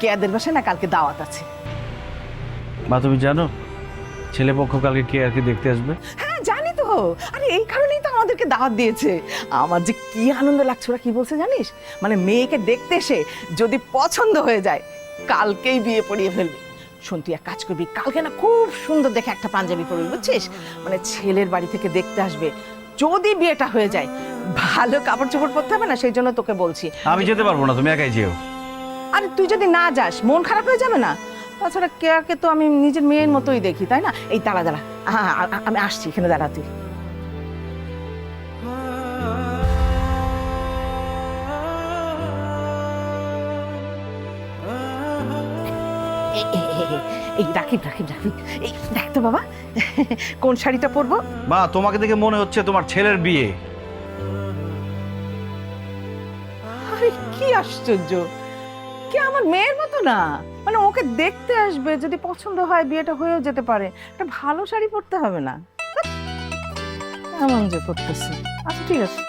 কেয়াদের বাসায় না কালকে দাওয়াত আছে। মা তুমি জানো ছেলে পক্ষ কালকে কে আর কি দেখতে আসবে? হ্যাঁ জানি তো, আরে এই কারণেই তো আমাদেরকে দাওয়াত দিয়েছে। আমার যে কি আনন্দ লাগছে, ওরা কি বলছে জানিস, মানে মেয়েকে দেখতে এসে যদি পছন্দ হয়ে যায় কালকেই বিয়ে পড়িয়ে ফেলবি। শোন তুই এক কাজ করবি, কালকে না খুব সুন্দর দেখে একটা পাঞ্জাবি পরবি বুঝছিস, মানে ছেলের বাড়ি থেকে দেখতে আসবে, যদি বিয়েটা হয়ে যায় ভালো কাপড় চোপড় পরতে হবে না, সেই জন্য তোকে বলছি। আমি যেতে পারবো না, তুমি একাই যেও। আরে তুই যদি না যাস মন খারাপ হয়ে যাবে না? তাছাড়া কেয়াকে তো আমি নিজের মেয়ের মতোই দেখি, তাই না? এই দাঁড়া দাঁড়া, হ্যাঁ আমি আসছি, এখানে দাঁড়া তুই। এই রাখিব রাখিব রাখিব, এই দেখ তো বাবা কোন শাড়িটা পরবো। মা তোমাকে দেখে মনে হচ্ছে তোমার ছেলের বিয়ে। আরে কি আশ্চর্য, কে আমার মেয়ের মতো না, মানে ওকে দেখতে আসবে, যদি পছন্দ হয় বিয়েটা হয়েও যেতে পারে, একটা ভালো শাড়ি পরতে হবে না? এমন যে করতেছে। আচ্ছা ঠিক আছে।